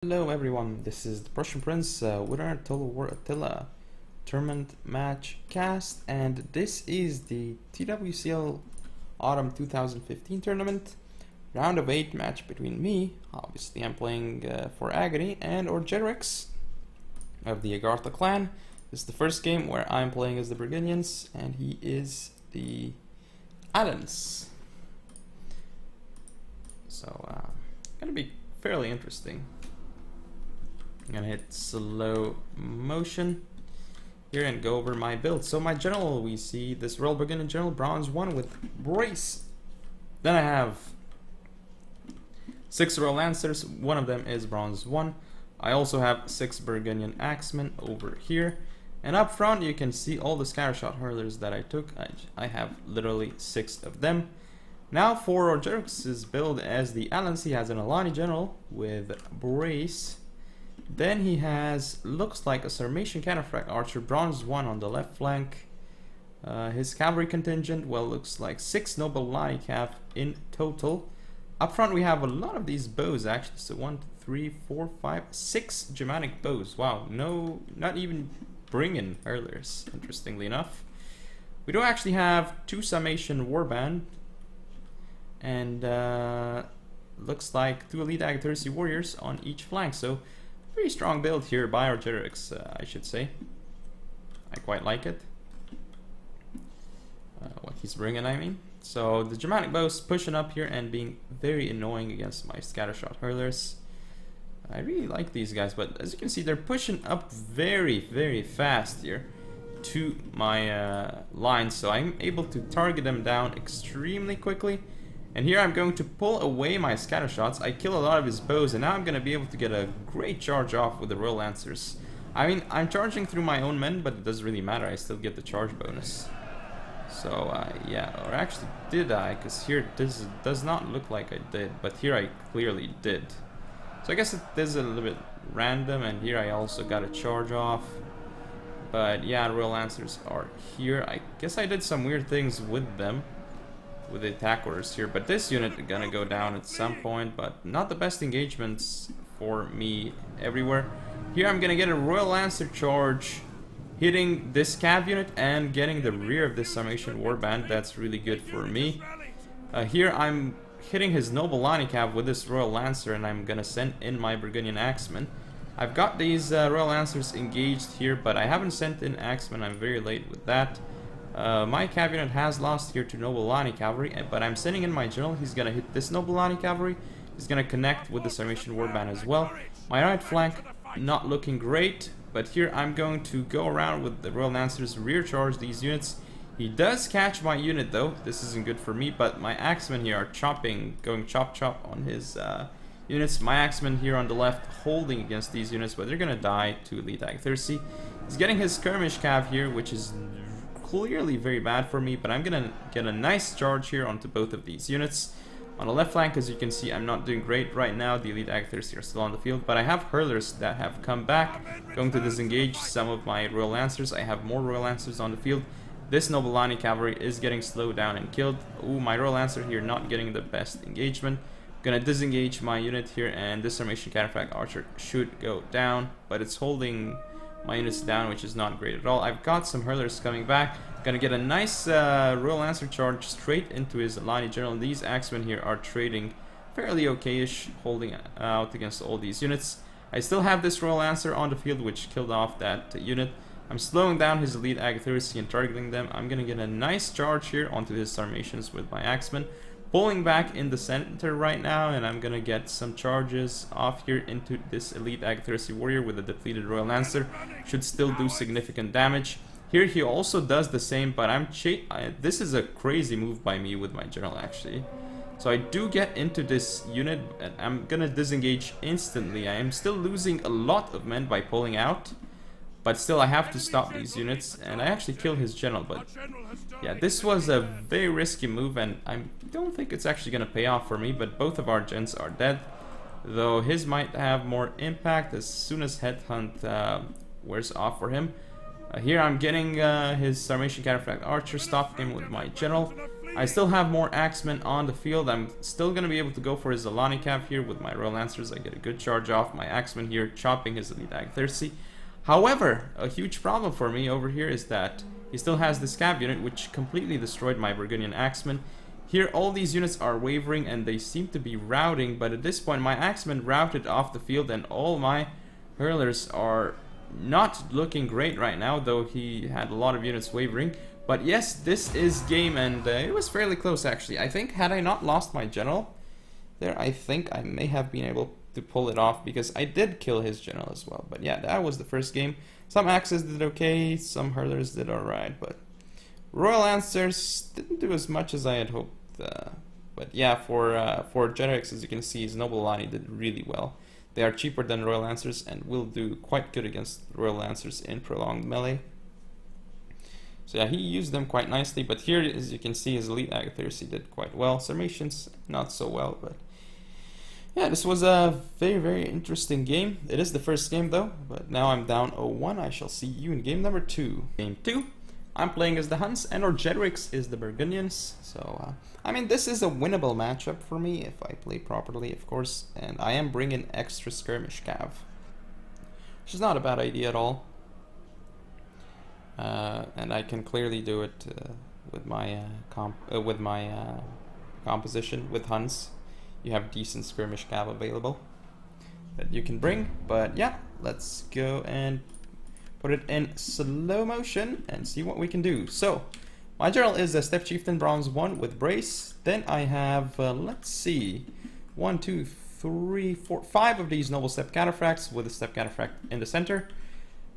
Hello everyone, this is the Prussian Prince, winner Attila tournament match cast, and this is the TWCL Autumn 2015 tournament, round of 8 match between me, obviously I'm playing for Agony, and Orgetorix of the Agartha clan. This is the first game where I'm playing as the Burgundians, and he is the Allens. So, gonna be fairly interesting. I'm gonna hit slow motion here and go over my build. So my general, we see this Royal Burgundian general, bronze 1 with brace. Then I have 6 Royal Lancers, one of them is bronze 1. I also have 6 Burgundian Axemen over here. And up front you can see all the scattershot hurlers that I took. I have literally 6 of them. Now for Orgetorix's build as the Allens, he has an Alani general with brace. Then he has, looks like a Sarmatian Cataphract Archer, bronze 1 on the left flank. His cavalry contingent, well, looks like 6 Noble Lani Cav in total. Up front we have a lot of these bows actually, so 1, 3, 4, 5, 6 Germanic bows. Wow, no, not even bringing hurlers, interestingly enough. We do actually have 2 Sarmatian Warband, and looks like 2 Elite Agathyrsi Warriors on each flank, so pretty strong build here by Orgetorix, I should say. I quite like it. What he's bringing, I mean. So the Germanic bows pushing up here and being very annoying against my scattershot hurlers. I really like these guys, but as you can see, they're pushing up very, very fast here to my lines, so I'm able to target them down extremely quickly. And here I'm going to pull away my scatter shots. I kill a lot of his bows, and now I'm going to be able to get a great charge off with the Royal Lancers. I mean, I'm charging through my own men, but it doesn't really matter. I still get the charge bonus. So, yeah, or actually did I? Because here this does not look like I did, but here I clearly did. So I guess it is a little bit random, and here I also got a charge off. But yeah, Royal Lancers are here. I guess I did some weird things with them, with the attack orders here, but this unit is gonna go down at some point, but not the best engagements for me everywhere. Here I'm gonna get a Royal Lancer charge, hitting this cav unit and getting the rear of this Sarmatian Warband. That's really good for me. Here I'm hitting his Noble Lani cav with this Royal Lancer, and I'm gonna send in my Burgundian Axemen. I've got these Royal Lancers engaged here, but I haven't sent in Axemen. I'm very late with that. My cav unit has lost here to Noble Lani Cavalry, but I'm sending in my general. He's gonna hit this Noble Lani Cavalry. He's gonna connect with the Sarmatian Warband as well. My right flank not looking great, but here I'm going to go around with the Royal Lancers, rear charge these units. He does catch my unit though. This isn't good for me, but my Axemen here are chopping, going chop chop on his units. My Axemen here on the left holding against these units, but they're gonna die to Elite Agathyrsi. He's getting his skirmish cav here, which is clearly very bad for me, but I'm gonna get a nice charge here onto both of these units. On the left flank, as you can see, I'm not doing great right now. The Elite Agathyrsi are still on the field, but I have hurlers that have come back, going to disengage some of my Royal Lancers. I have more Royal Lancers on the field. This Noble Lani Cavalry is getting slowed down and killed. Ooh, my Royal Lancer here not getting the best engagement. Gonna disengage my unit here, and this Sarmatian Cataphract Archer should go down, but it's holding my units down, which is not great at all. I've got some hurlers coming back. Gonna get a nice Royal Lancer charge straight into his Lani General. These Axemen here are trading fairly okay-ish, holding out against all these units. I still have this Royal Lancer on the field, which killed off that unit. I'm slowing down his Elite Agathyrsi and targeting them. I'm gonna get a nice charge here onto his Sarmatians with my Axemen. Pulling back in the center right now, and I'm gonna get some charges off here into this Elite Agathyrsi Warrior with a depleted Royal Lancer. Should still do significant damage. Here he also does the same, but this is a crazy move by me with my general actually. So I do get into this unit, and I'm gonna disengage instantly. I am still losing a lot of men by pulling out, but still I have to stop these units, and I actually kill his general. But yeah, this was a very risky move, and I don't think it's actually gonna pay off for me, but both of our gens are dead, though his might have more impact as soon as Headhunt wears off for him. Here I'm getting his Sarmatian Cataphract Archer, stopping him with my general. I still have more axemen on the field. I'm still going to be able to go for his Alani Cav here with my Royal Lancers. I get a good charge off my axemen here, chopping his Elite Ag Thirsty. However, a huge problem for me over here is that he still has this Cav unit, which completely destroyed my Burgundian axemen. Here, all these units are wavering and they seem to be routing, but at this point, my axemen routed off the field and all my hurlers are not looking great right now, though he had a lot of units wavering. But yes, this is game, and it was fairly close actually. I think had I not lost my general there, I think I may have been able to pull it off, because I did kill his general as well. But yeah, that was the first game. Some axes did okay, some hurlers did alright, but Royal Lancers didn't do as much as I had hoped. But yeah, for Orgetorix, as you can see, his Noble Alani did really well. They are cheaper than Royal Lancers and will do quite good against Royal Lancers in prolonged melee. So yeah, he used them quite nicely, but here, as you can see, his Elite Ag Thirsty did quite well. Sarmatians, not so well, but yeah, this was a very interesting game. It is the first game though, but now I'm down 0-1. I shall see you in game number 2. Game 2, I'm playing as the Huns and Orgetorix is the Burgundians. So, I mean, this is a winnable matchup for me if I play properly, of course, and I am bringing extra skirmish cav, which is not a bad idea at all. And I can clearly do it with my composition with Huns. You have decent skirmish cav available that you can bring. But yeah, let's go and put it in slow motion and see what we can do. So my general is a Steppe Chieftain Bronze 1 with Brace. Then I have, let's see, 1, 2, 3, 4, 5 of these Noble Steppe Cataphracts with a Steppe Cataphract in the center.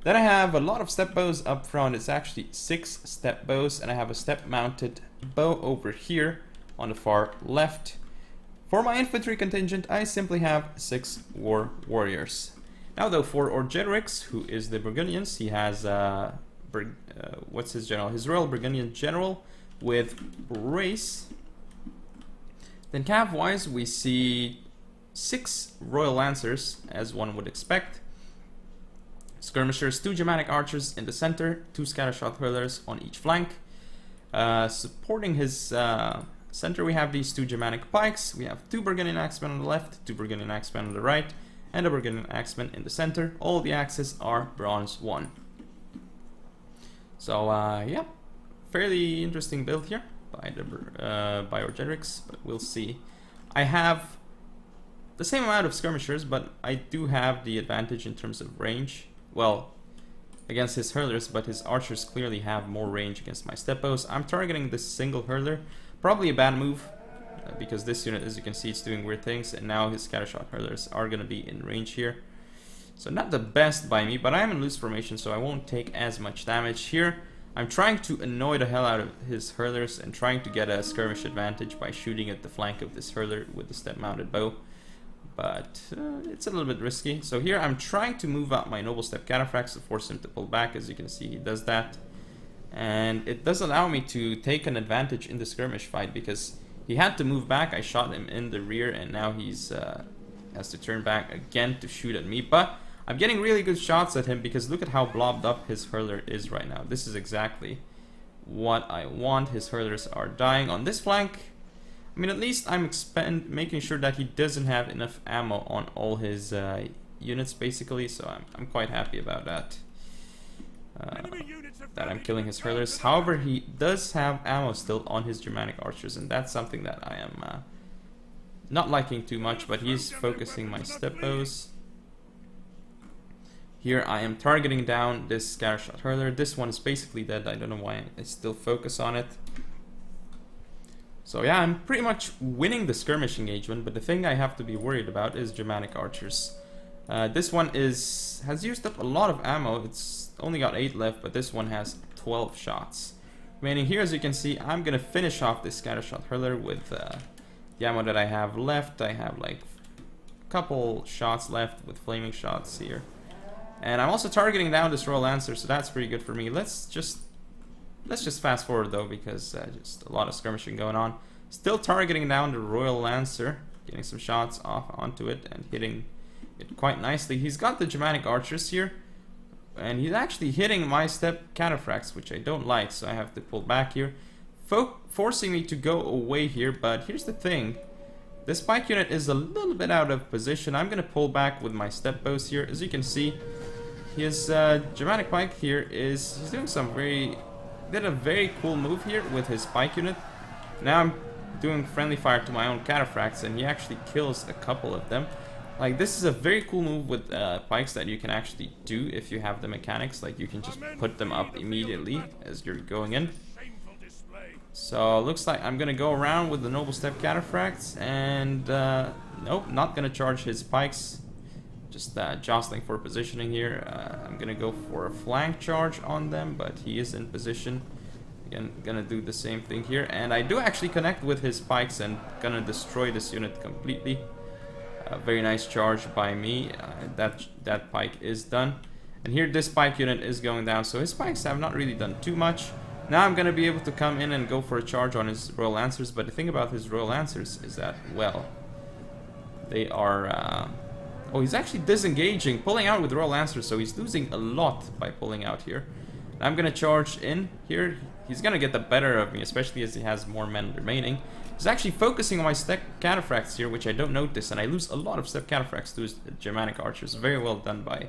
Then I have a lot of Steppe Bows up front. It's actually 6 Steppe Bows, and I have a Steppe mounted bow over here on the far left. For my infantry contingent, I simply have 6 War Warriors. Now though, for Orgetorix, who is the Burgundians, he has, what's his general? His Royal Burgundian General with Brace. Then cav-wise, we see 6 Royal Lancers, as one would expect. Skirmishers, 2 Germanic Archers in the center, 2 Scattershot Hurlers on each flank. Supporting his center, we have these 2 Germanic Pikes. We have 2 Burgundian Axemen on the left, 2 Burgundian Axemen on the right, and a Burgundian Axeman in the center. All the axes are Bronze 1. So yeah, fairly interesting build here by Orgetorix, but we'll see. I have the same amount of skirmishers, but I do have the advantage in terms of range. Well, against his hurlers, but his archers clearly have more range against my Steppe Bows. I'm targeting this single hurler. Probably a bad move, because this unit, as you can see, it's doing weird things, and now his Scattershot hurlers are going to be in range here. So not the best by me, but I am in loose formation, so I won't take as much damage here. I'm trying to annoy the hell out of his hurlers and trying to get a skirmish advantage by shooting at the flank of this hurler with the Steppe mounted bow. But it's a little bit risky. So here I'm trying to move out my Noble Steppe Cataphracts to force him to pull back. As you can see, he does that. And it does allow me to take an advantage in the skirmish fight, because he had to move back. I shot him in the rear, and now he's has to turn back again to shoot at me. But I'm getting really good shots at him, because look at how blobbed up his hurler is right now. This is exactly what I want. His hurlers are dying on this flank. I mean, at least I'm making sure that he doesn't have enough ammo on all his units, basically. So I'm quite happy about that. That I'm killing his hurlers. However, he does have ammo still on his Germanic Archers, and that's something that I am not liking too much. But he's focusing my Steppe Bows. Here I am targeting down this Scattershot hurler. This one is basically dead. I don't know why I still focus on it. So yeah, I'm pretty much winning the skirmish engagement, but the thing I have to be worried about is Germanic Archers. This one has used up a lot of ammo. It's only got 8 left, but this one has 12 shots. Remaining here, as you can see, I'm gonna finish off this Scattershot hurler with the ammo that I have left. I have like a couple shots left with flaming shots here. And I'm also targeting down this Royal Lancer, so that's pretty good for me. Let's just fast forward though, because just a lot of skirmishing going on. Still targeting down the Royal Lancer, getting some shots off onto it and hitting it quite nicely. He's got the Germanic Archers here, and he's actually hitting my Steppe Cataphracts, which I don't like, so I have to pull back here. forcing me to go away here, but here's the thing. This pike unit is a little bit out of position. I'm gonna pull back with my step bows here. As you can see, his Germanic pike here he's doing did a very cool move here with his pike unit. Now I'm doing friendly fire to my own cataphracts, and he actually kills a couple of them. Like, this is a very cool move with pikes that you can actually do if you have the mechanics. Like, you can just put them up immediately as you're going in. So looks like I'm gonna go around with the noble step cataphracts, and nope, not gonna charge his pikes. Just jostling for positioning here. I'm gonna go for a flank charge on them, but he is in position. Again, gonna do the same thing here, and I do actually connect with his pikes and gonna destroy this unit completely. Very nice charge by me. That pike is done, and here this pike unit is going down. So his pikes have not really done too much. Now I'm gonna be able to come in and go for a charge on his Royal Lancers, but the thing about his Royal Lancers is that, well, they are oh, he's actually disengaging, pulling out with Royal Lancers, so he's losing a lot by pulling out here. And I'm gonna charge in here. He's gonna get the better of me, especially as he has more men remaining. He's actually focusing on my step cataphracts here, which I don't notice, and I lose a lot of step cataphracts to his Germanic archers. Very well done by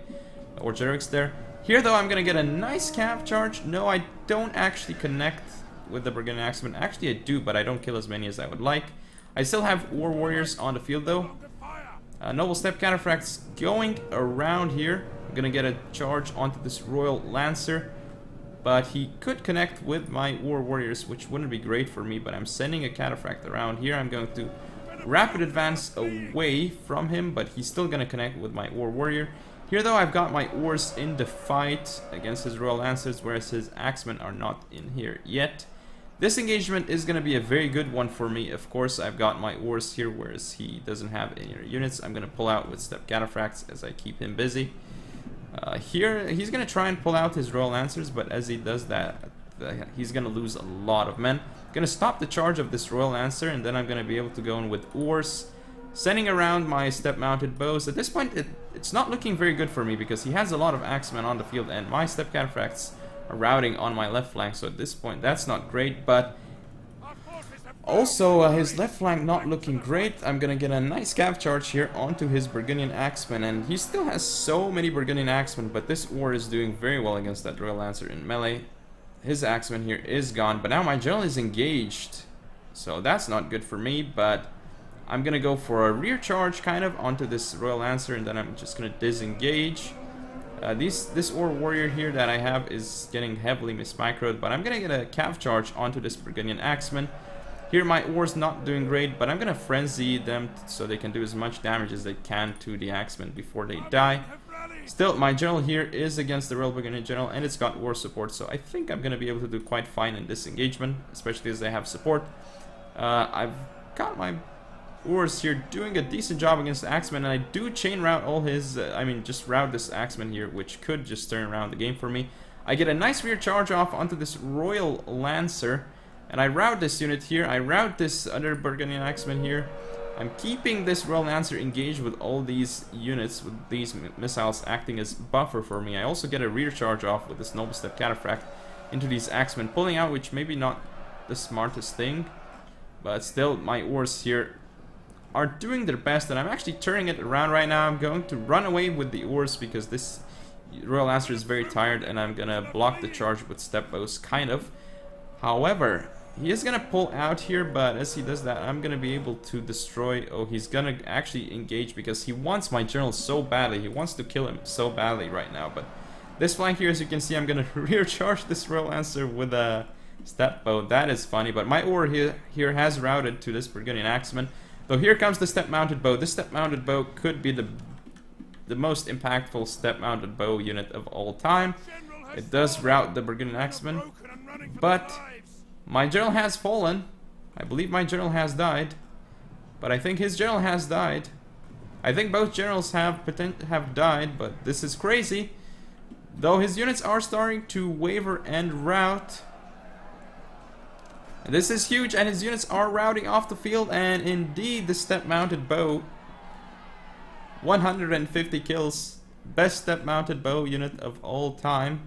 Orgetorix there. Here, though, I'm gonna get a nice cav charge. No, I don't actually connect with the Burgundian Axemen. Actually, I do, but I don't kill as many as I would like. I still have War Warriors on the field, though. Noble Step Cataphracts going around here. I'm gonna get a charge onto this Royal Lancer, but he could connect with my War Warriors, which wouldn't be great for me, but I'm sending a Cataphract around here. I'm going to rapid advance away from him, but he's still gonna connect with my War Warrior. Here, though, I've got my Oars in the fight against his Royal Lancers, whereas his Axemen are not in here yet. This engagement is going to be a very good one for me. Of course, I've got my Oars here, whereas he doesn't have any units. I'm going to pull out with Step Cataphracts as I keep him busy. Here, he's going to try and pull out his Royal Lancers, but as he does that, he's going to lose a lot of men. I'm going to stop the charge of this Royal Lancer, and then I'm going to be able to go in with Oars, sending around my step-mounted bows. At this point, it's not looking very good for me because he has a lot of Axemen on the field, and my Step Cataphracts are routing on my left flank, so at this point that's not great. But also his left flank not looking great. I'm gonna get a nice cav charge here onto his Burgundian Axemen, and he still has so many Burgundian Axemen, but this war is doing very well against that Royal Lancer in melee. His Axeman here is gone, but now my general is engaged, so that's not good for me. But I'm gonna go for a rear charge kind of onto this Royal Lancer, and then I'm just gonna disengage. This War Warrior here that I have is getting heavily mismicroed, but I'm gonna get a cav charge onto this Burgundian Axeman. Here my Oar's not doing great, but I'm gonna frenzy them so they can do as much damage as they can to the Axemen before they die. Still, my general here is against the Royal Burgundian General, and it's got war support, so I think I'm gonna be able to do quite fine in this engagement, especially as they have support. I've got my Oars here doing a decent job against the Axeman, and I do chain route all his, just route this Axeman here, which could just turn around the game for me. I get a nice rear charge off onto this Royal Lancer, and I route this unit here. I route this other Burgundian Axeman here. I'm keeping this Royal Lancer engaged with all these units, with these missiles acting as buffer for me. I also get a rear charge off with this Noble Step Cataphract into these Axemen, pulling out, which maybe not the smartest thing, but still my Oars here are doing their best, and I'm actually turning it around right now. I'm going to run away with the Oars because this Royal Lancer is very tired, and I'm gonna block the charge with step bows, kind of. However, he is gonna pull out here, but as he does that, I'm gonna be able to destroy. Oh, he's gonna actually engage because he wants my general so badly. He wants to kill him so badly right now. But this flank here, as you can see, I'm gonna rear charge this Royal Lancer with a step bow. That is funny, but my Oar here has routed to this Burgundian Axeman. So here comes the step-mounted bow. This step-mounted bow could be the most impactful step-mounted bow unit of all time. It does route the Burgundian Axeman, but my general has fallen. I believe my general has died, but I think his general has died. I think both generals have died, but this is crazy. Though his units are starting to waver and rout. This is huge, and his units are routing off the field, and indeed the step-mounted bow, 150 kills, best step-mounted bow unit of all time.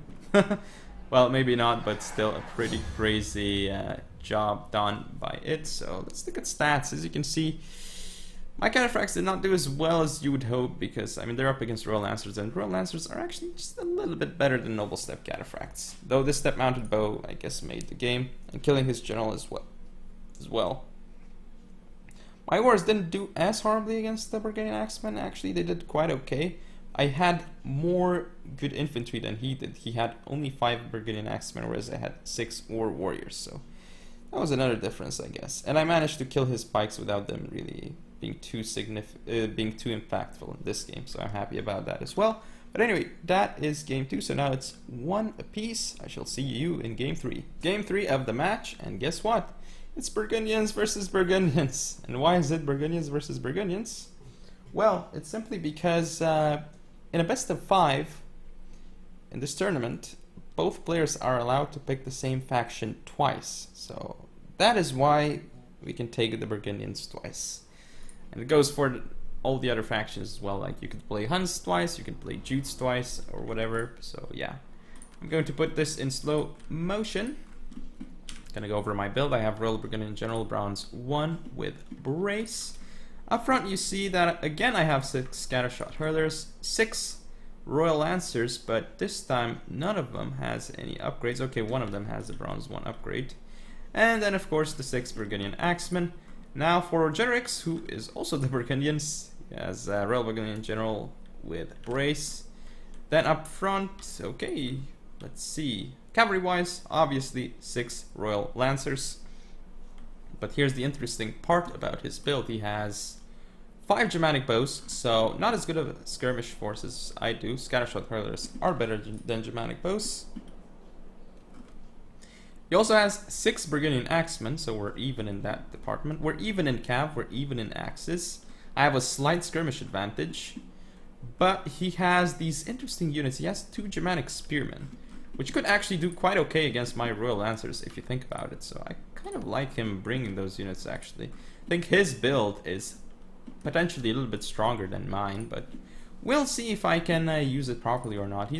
Well, maybe not, but still a pretty crazy job done by it. So let's look at stats. As you can see, my cataphracts did not do as well as you would hope, because I mean they're up against Royal Lancers, and Royal Lancers are actually just a little bit better than Noble Step cataphracts. Though this step mounted bow, I guess, made the game, and killing his general as well. My wars didn't do as horribly against the Burgundian Axemen. Actually, they did quite okay. I had more good infantry than he did. He had only 5 Burgundian Axemen, whereas I had 6 warriors. So that was another difference, I guess. And I managed to kill his pikes without them really being too impactful in this game. So I'm happy about that as well. But anyway, that is game 2. So now it's 1 apiece. I shall see you in game 3. Game 3 of the match, and guess what? It's Burgundians versus Burgundians. And why is it Burgundians versus Burgundians? Well, it's simply because in a best of 5 in this tournament, both players are allowed to pick the same faction twice. So that is why we can take the Burgundians twice. And it goes for all the other factions as well. Like you could play Huns twice, you can play Jutes twice, or whatever. So yeah, I'm going to put this in slow motion. Gonna go over my build. I have Royal Burgundian General Bronze 1 with Brace. Up front you see that again I have 6 Scattershot Hurlers, 6 Royal Lancers, but this time none of them has any upgrades. Okay, one of them has the Bronze 1 upgrade. And then of course the 6 Burgundian Axemen. Now for Orgetorix, who is also the Burgundians, he has Royal Burgundian General with Brace. Then up front, okay, let's see. Cavalry wise, obviously 6 Royal Lancers. But here's the interesting part about his build. He has 5 Germanic bows, so not as good of a skirmish force as I do. Scattershot Hurlers are better than Germanic bows. He also has 6 Burgundian Axemen, so we're even in that department. We're even in cav, we're even in axes. I have a slight skirmish advantage, but he has these interesting units. He has 2 Germanic Spearmen, which could actually do quite okay against my Royal Lancers if you think about it. So I kind of like him bringing those units actually. I think his build is potentially a little bit stronger than mine, but we'll see if I can use it properly or not.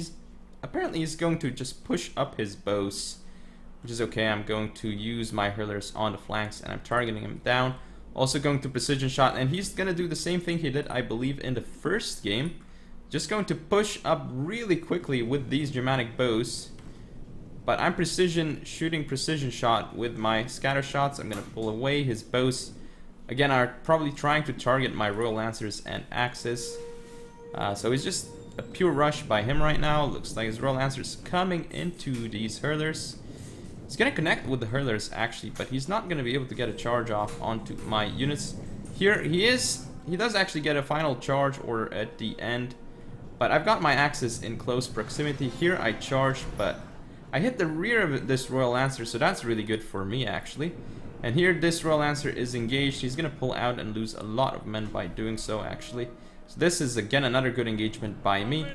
Apparently he's going to just push up his bows, which is okay. I'm going to use my hurlers on the flanks and I'm targeting him down. Also going to precision shot, and he's going to do the same thing he did, I believe, in the first game. Just going to push up really quickly with these Germanic bows. But I'm shooting precision shot with my scatter shots. I'm going to pull away. His bows, again, are probably trying to target my Royal Lancers and axes. So it's just a pure rush by him right now. Looks like his Royal Lancers coming into these hurlers. He's going to connect with the hurlers actually, but he's not going to be able to get a charge off onto my units. Here he does actually get a final charge order at the end. But I've got my axes in close proximity. Here I charge, but I hit the rear of this Royal Lancer, so that's really good for me actually. And here this Royal Lancer is engaged. He's going to pull out and lose a lot of men by doing so actually. So this is again another good engagement by me.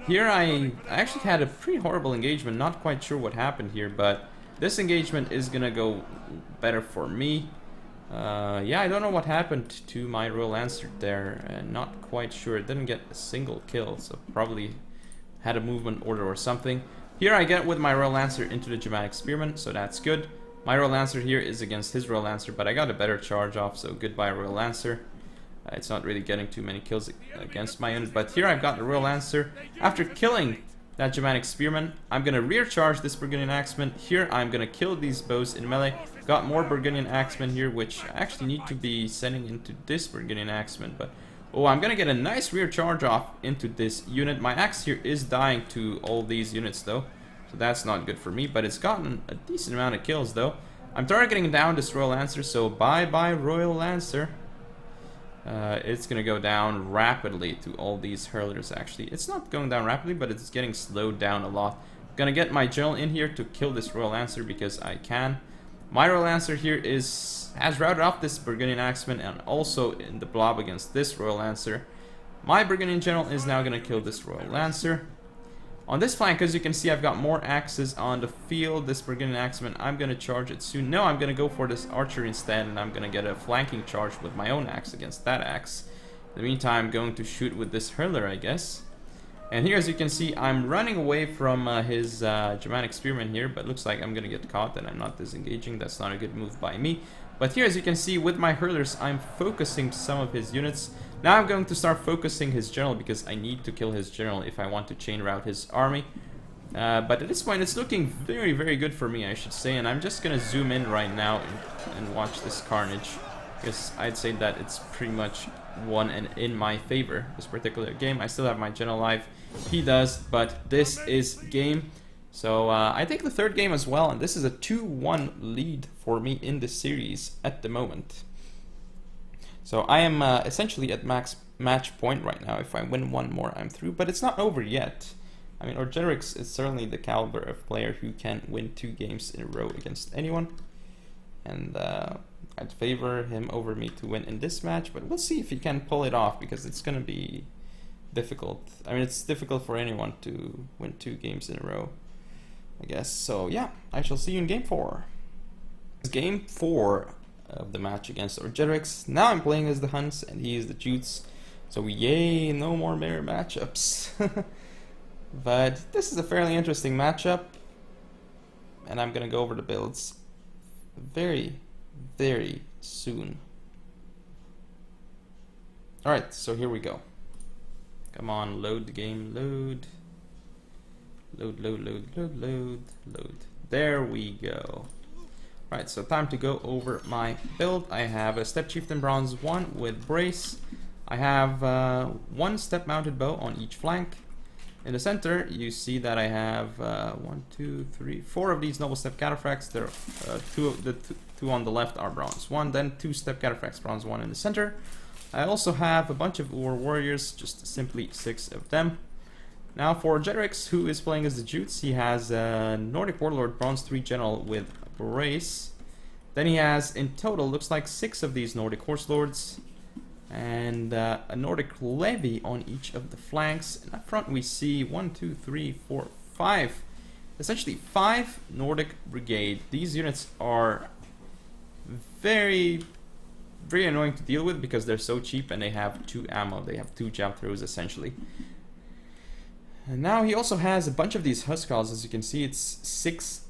Here I actually had a pretty horrible engagement. Not quite sure what happened here, but this engagement is going to go better for me. Yeah, I don't know what happened to my Royal Lancer there. Not quite sure. It didn't get a single kill, so probably had a movement order or something. Here I get with my Royal Lancer into the Germanic Spearman, so that's good. My Royal Lancer here is against his Royal Lancer, but I got a better charge off, so goodbye Royal Lancer. It's not really getting too many kills against my unit, but here I've got the Royal Lancer. After killing that Germanic Spearman, I'm going to rear charge this Burgundian Axeman. Here I'm going to kill these bows in melee. Got more Burgundian Axemen here, which I actually need to be sending into this Burgundian Axeman, but oh, I'm going to get a nice rear charge off into this unit. My axe here is dying to all these units though, so that's not good for me, but it's gotten a decent amount of kills though. I'm targeting down this Royal Lancer, so bye-bye Royal Lancer. It's going to go down rapidly to all these hurlers actually. It's not going down rapidly, but it's getting slowed down a lot. I'm going to get my general in here to kill this Royal Lancer because I can. My Royal Lancer here has routed off this Burgundian Axeman and also in the blob against this Royal Lancer. My Burgundian General is now going to kill this Royal Lancer. On this flank, as you can see, I've got more axes on the field. This Burgundian Axeman, I'm going to charge it soon. No, I'm going to go for this archer instead, and I'm going to get a flanking charge with my own axe against that axe. In the meantime, I'm going to shoot with this hurler, I guess. And here, as you can see, I'm running away from his Germanic Spearman here, but looks like I'm gonna get caught and I'm not disengaging. That's not a good move by me. But here, as you can see, with my hurlers, I'm focusing some of his units. Now I'm going to start focusing his general because I need to kill his general if I want to chain route his army. But at this point, it's looking very, very good for me, I should say. And I'm just gonna zoom in right now and watch this carnage, because I'd say that it's pretty much won and in my favor, this particular game. I still have my general alive. He does, but this is game. So I take the third game as well, and this is a 2-1 lead for me in the series at the moment. So I am essentially at max match point right now. If I win one more, I'm through, but it's not over yet. I mean, Orgetorix is certainly the caliber of player who can win 2 games in a row against anyone. And I'd favor him over me to win in this match, but we'll see if he can pull it off, because it's going to be difficult. I mean, it's difficult for anyone to win 2 games in a row, I guess. So yeah, I shall see you in game 4. Game 4 of the match against Orgetorix. Now I'm playing as the Huns and he is the Jutes. So yay, no more mirror matchups. But this is a fairly interesting matchup, and I'm gonna go over the builds very, very soon. Alright, so here we go. Come on, load the game, load. Load, load, load, load, load, load. There we go. Right, so time to go over my build. I have a Step Chieftain Bronze 1 with Brace. I have 1 Step Mounted Bow on each flank. In the center, you see that I have 1, 2, 3, 4 of these Noble Step Cataphracts. There are two on the left are Bronze 1, then 2 Step Cataphracts Bronze 1 in the center. I also have a bunch of War Warriors, just simply 6 of them. Now for Orgetorix, who is playing as the Jutes, he has a Nordic Warlord Bronze 3 General with Brace. Then he has, in total, looks like 6 of these Nordic Horse Lords. And a Nordic Levy on each of the flanks. And up front we see 1, 2, 3, 4, 5. Essentially 5 Nordic Brigade. These units are very, very annoying to deal with because they're so cheap and they have 2 ammo. They have 2 jab throws essentially. And now he also has a bunch of these Huskarls. As you can see, it's 6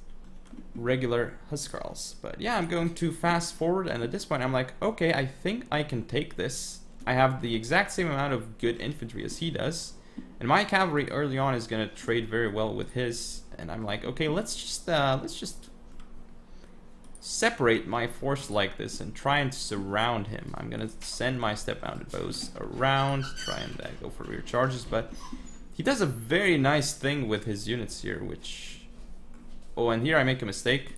regular Huskarls. But yeah, I'm going to fast forward, and at this point I'm like, okay, I think I can take this. I have the exact same amount of good infantry as he does, and my cavalry early on is going to trade very well with his. And I'm like, okay, let's just separate my force like this and try and surround him. I'm going to send my Step Mounted Bows around, try and go for rear charges, but he does a very nice thing with his units here, which... Oh, and here I make a mistake.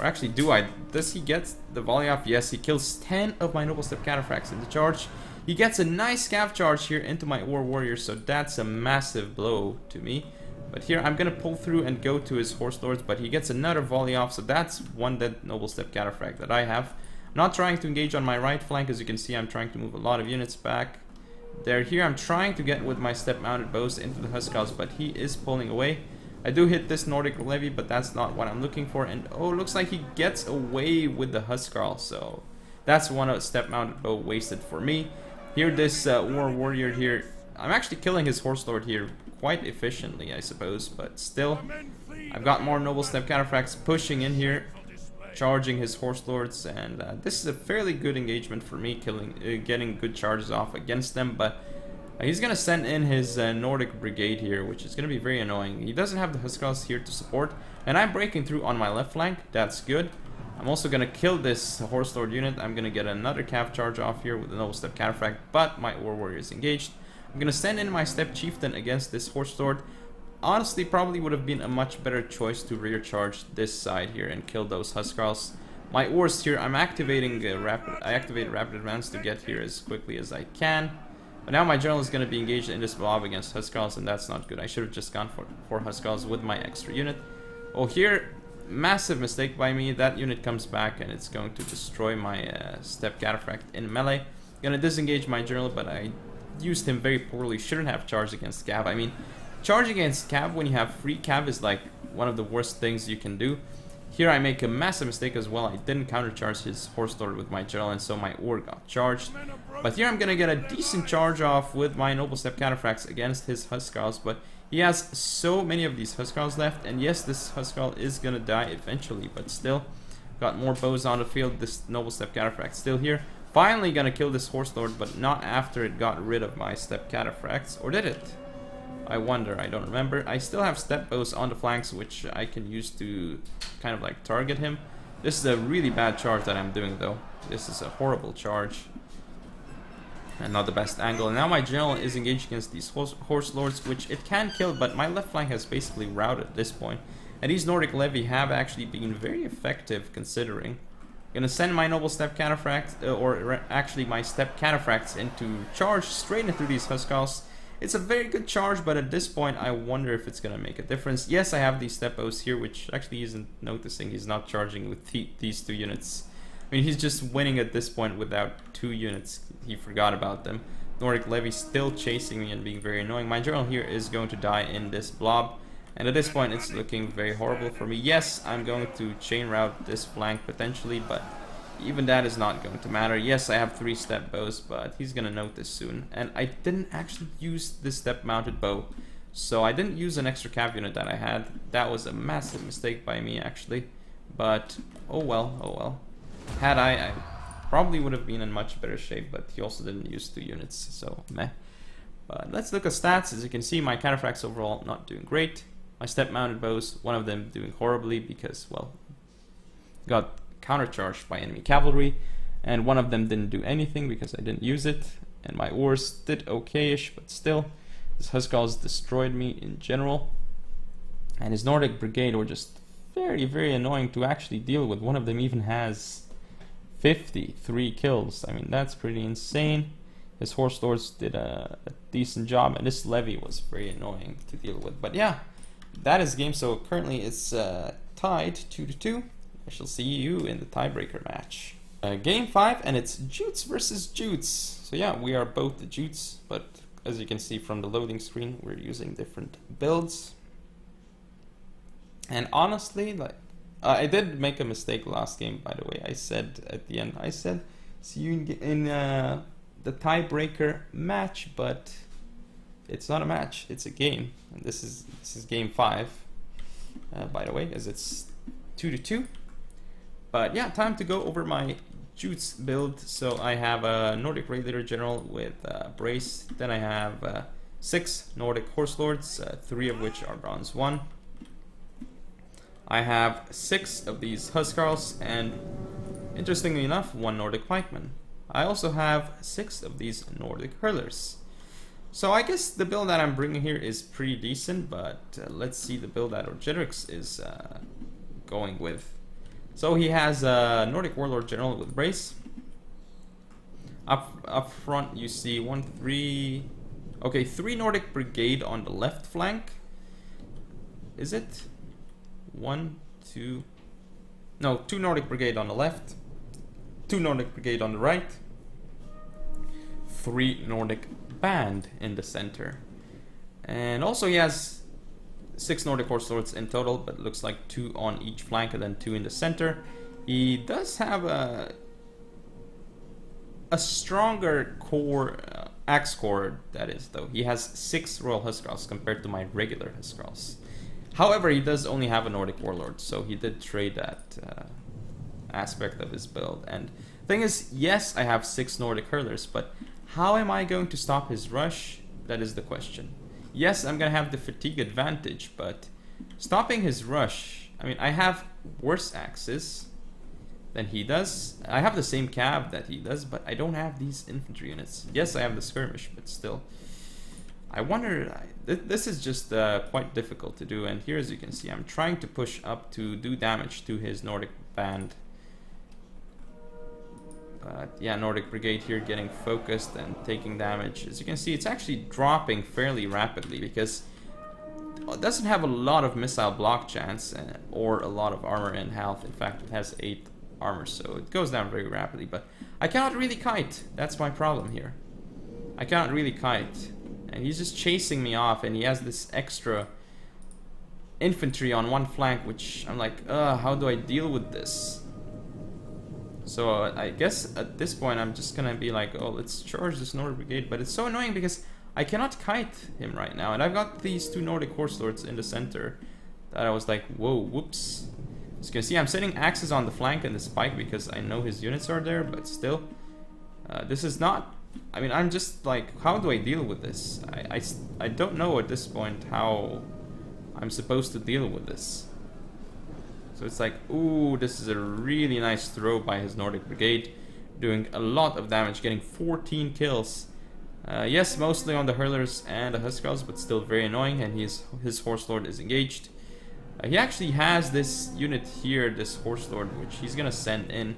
Or actually, do I? Does he get the volley off? Yes, he kills 10 of my Noble Step Cataphracts in the charge. He gets a nice scav charge here into my War Warrior, so that's a massive blow to me. But here I'm going to pull through and go to his Horse Lords, but he gets another volley off, so that's 1 dead Noble Step Cataphract that I have. I'm not trying to engage on my right flank. As you can see, I'm trying to move a lot of units back. Here I'm trying to get with my Step Mounted Bows into the Huskarls, but he is pulling away. I do hit this Nordic Levy, but that's not what I'm looking for. And oh, looks like he gets away with the Huskarl, so that's 1 Step Mounted Bow wasted for me. Here, this War Warrior here, I'm actually killing his Horse Lord here quite efficiently, I suppose, but still, I've got more Noble Step Cataphracts pushing in here, charging his Horse Lords, and this is a fairly good engagement for me, getting good charges off against them, but he's going to send in his Nordic Brigade here, which is going to be very annoying. He doesn't have the Huskarls here to support, and I'm breaking through on my left flank. That's good. I'm also going to kill this Horse Lord unit. I'm going to get another cav charge off here with the Noble Step Cataphract, but my War Warrior is engaged. I'm going to send in my Step Chieftain against this Horse Lord. Honestly, probably would have been a much better choice to rear charge this side here and kill those Huskarls. My Ors here, I'm activating I activate Rapid Advance to get here as quickly as I can. But now my general is going to be engaged in this blob against Huskarls, and that's not good. I should have just gone for Huskarls with my extra unit. Oh, here, massive mistake by me. That unit comes back, and it's going to destroy my Step Cataphract in melee. Gonna disengage my general, but I used him very poorly. Shouldn't have charged against Cav. I mean, charge against Cav when you have free Cav is like one of the worst things you can do. Here I make a massive mistake as well. I didn't countercharge his horse lord with my general, and so my ore got charged. But here I'm gonna get a decent charge off with my noble step cataphracts against his huskarls, but he has so many of these huskarls left, and yes, this huskarl is gonna die eventually, but still got more bows on the field. This noble step cataphract still here. Finally gonna kill this horse lord, but not after it got rid of my step cataphracts, or did it? I wonder, I don't remember. I still have step bows on the flanks, which I can use to kind of like target him. This is a really bad charge that I'm doing though. This is a horrible charge. And not the best angle. And now my general is engaged against these horse lords, which it can kill, but my left flank has basically routed at this point. And these Nordic levy have actually been very effective considering. Gonna send my noble step cataphracts, or actually my step cataphracts into charge straight into these huskarls. It's a very good charge, but at this point I wonder if it's gonna make a difference. Yes, I have these step bows here, which actually isn't noticing. He's not charging with these 2 units. I mean, he's just winning at this point without 2 units. He forgot about them. Nordic levy still chasing me and being very annoying. My general here is going to die in this blob. And at this point, it's looking very horrible for me. Yes, I'm going to chain route this flank potentially, but even that is not going to matter. Yes, I have 3 step bows, but he's going to note this soon. And I didn't actually use this step mounted bow, so I didn't use an extra cav unit that I had. That was a massive mistake by me, actually. But, oh well, oh well. Had I probably would have been in much better shape, but he also didn't use 2 units, so meh. But let's look at stats. As you can see, my cataphracts overall not doing great. My step mounted bows, one of them doing horribly because, well, got countercharged by enemy cavalry, and one of them didn't do anything because I didn't use it. And my oars did okay-ish, but still, this huskarls destroyed me in general. And his Nordic brigade were just very, very annoying to actually deal with. One of them even has 53 kills. I mean, that's pretty insane. His horse lords did a decent job, and this levy was very annoying to deal with. But yeah, that is game. So currently it's tied 2-2. I shall see you in the tiebreaker match. Game 5, and it's Jutes versus Jutes. So yeah, we are both the Jutes, but as you can see from the loading screen, we're using different builds. And honestly, like, I did make a mistake last game, by the way. I said at the end, I said, see you in the tiebreaker match, but it's not a match, it's a game. And this is game 5, by the way, as it's 2-2. But yeah, time to go over my Jutes build. So I have a Nordic Raider General with Brace. Then I have 6 Nordic Horse Lords, 3 of which are Bronze 1. I have 6 of these Huskarls, and interestingly enough, 1 Nordic Pikeman. I also have 6 of these Nordic Hurlers. So I guess the build that I'm bringing here is pretty decent, but let's see the build that Orgetorix is going with. So he has a Nordic Warlord General with Brace. Up front you see 3 Nordic Brigade on the left flank. Is it? 2 Nordic Brigade on the left, 2 Nordic Brigade on the right, 3 Nordic Band in the center. And also he has 6 Nordic Horse Lords in total, but it looks like 2 on each flank and then 2 in the center. He does have a stronger core, axe core, that is, though. He has 6 Royal Huskarls compared to my regular Huskarls. However, he does only have a Nordic Warlord, so he did trade that aspect of his build. And the thing is, yes, I have 6 Nordic Hurlers, but how am I going to stop his rush? That is the question. Yes, I'm going to have the fatigue advantage, but stopping his rush... I mean, I have worse axes than he does. I have the same cav that he does, but I don't have these infantry units. Yes, I have the skirmish, but still... I wonder, this is just quite difficult to do, and here as you can see, I'm trying to push up to do damage to his Nordic Band. But yeah, Nordic Brigade here getting focused and taking damage. As you can see, it's actually dropping fairly rapidly because it doesn't have a lot of missile block chance or a lot of armor and health. In fact, it has 8 armor, so it goes down very rapidly. But I cannot really kite. That's my problem here. I cannot really kite. And he's just chasing me off, and he has this extra infantry on one flank, which I'm like, how do I deal with this? So I guess at this point I'm just gonna be like, oh, let's charge this Nordic Brigade, but it's so annoying because I cannot kite him right now, and I've got these 2 Nordic Horse Lords in the center that I was like, whoa, whoops. As you can see, I'm setting axes on the flank and the spike because I know his units are there, but still, this is not, I mean, I'm just like, how do I deal with this? I don't know at this point how I'm supposed to deal with this. So it's like, ooh, this is a really nice throw by his Nordic Brigade, doing a lot of damage, getting 14 kills. Yes, mostly on the hurlers and the Huskars, but still very annoying, and his Horse Lord is engaged. He actually has this unit here, this Horse Lord, which he's gonna send in.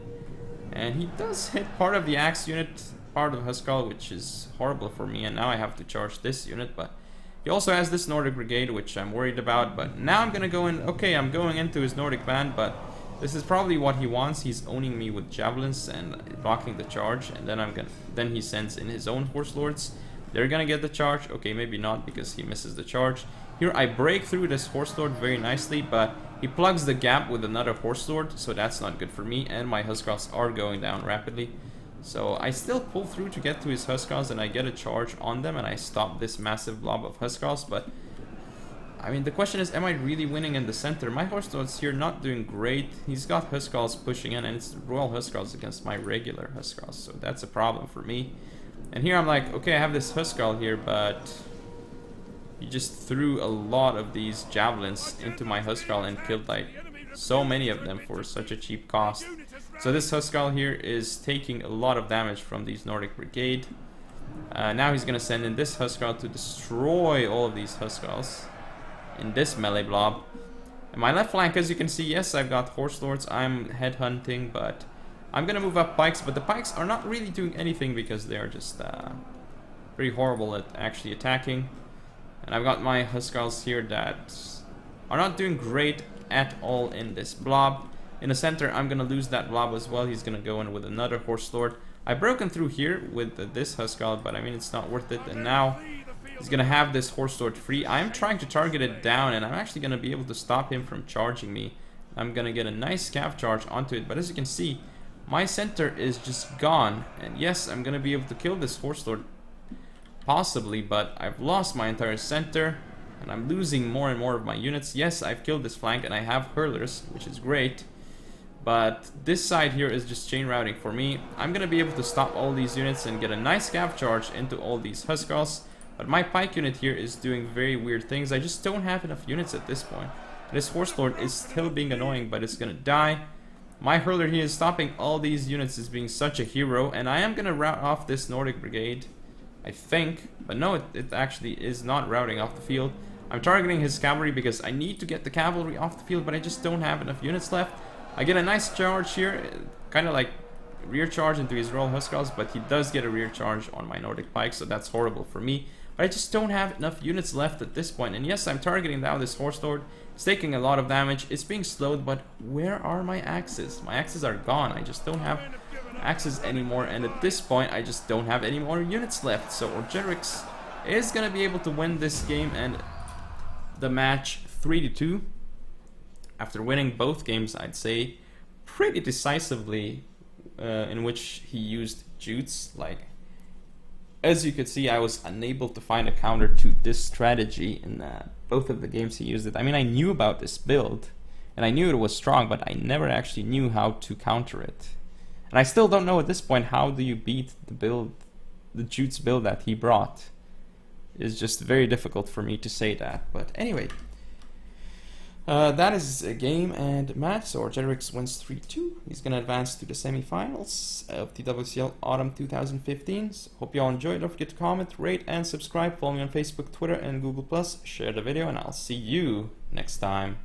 And he does hit part of the Axe unit, part of Huskar, which is horrible for me, and now I have to charge this unit, but he also has this Nordic Brigade, which I'm worried about, but now I'm gonna go in. Okay, I'm going into his Nordic band, but this is probably what he wants. He's owning me with javelins and blocking the charge, and then he sends in his own Horse Lords. They're gonna get the charge. Okay, maybe not because he misses the charge. Here I break through this Horse Lord very nicely, but he plugs the gap with another Horse Lord, so that's not good for me, and my Huskars are going down rapidly. So I still pull through to get to his Huskars, and I get a charge on them, and I stop this massive blob of Huskars. But I mean, the question is, am I really winning in the center? My Horse Lord's here not doing great. He's got Huskars pushing in, and it's Royal Huskars against my regular Huskars, so that's a problem for me. And here I'm like, okay, I have this Huskar here, but he just threw a lot of these javelins into my Huskar and killed like so many of them for such a cheap cost. So this Huskar here is taking a lot of damage from these Nordic Brigade. Now he's gonna send in this Huskar to destroy all of these Huskars in this melee blob. And my left flank, as you can see, yes, I've got Horse Lords. I'm headhunting, but I'm gonna move up pikes, but the pikes are not really doing anything because they're just pretty horrible at actually attacking. And I've got my Huskars here that are not doing great at all in this blob. In the center, I'm gonna lose that blob as well. He's gonna go in with another Horse Lord. I've broken through here with this Huskar, but I mean, it's not worth it. And now he's gonna have this Horse Lord free. I'm trying to target it down, and I'm actually gonna be able to stop him from charging me. I'm gonna get a nice scav charge onto it, but as you can see, my center is just gone. And yes, I'm gonna be able to kill this Horse Lord, possibly, but I've lost my entire center, and I'm losing more and more of my units. Yes, I've killed this flank, and I have hurlers, which is great. But this side here is just chain routing for me. I'm gonna be able to stop all these units and get a nice scav charge into all these Huskars. But my pike unit here is doing very weird things. I just don't have enough units at this point. This Horse Lord is still being annoying, but it's gonna die. My hurler here is stopping all these units as being such a hero, and I am gonna rout off this Nordic Brigade, I think. But no, it actually is not routing off the field. I'm targeting his cavalry because I need to get the cavalry off the field, but I just don't have enough units left. I get a nice charge here, kind of like rear charge into his Royal Huskars, but he does get a rear charge on my Nordic Pike, so that's horrible for me. But I just don't have enough units left at this point. And yes, I'm targeting now this Horse Lord. It's taking a lot of damage. It's being slowed, but where are my axes? My axes are gone. I just don't have axes anymore, and at this point, I just don't have any more units left. So Orgetorix is going to be able to win this game and the match 3-2. After winning both games, I'd say pretty decisively, in which he used Jutes. Like, as you could see, I was unable to find a counter to this strategy in both of the games he used it. I mean, I knew about this build, and I knew it was strong, but I never actually knew how to counter it. And I still don't know at this point, how do you beat the build, the Jutes build that he brought. It's just very difficult for me to say that. But anyway, that is a game and match. So Orgetorix wins 3-2. He's going to advance to the semifinals of TWCL Autumn 2015. So hope you all enjoyed. Don't forget to comment, rate, and subscribe. Follow me on Facebook, Twitter, and Google+. Share the video, and I'll see you next time.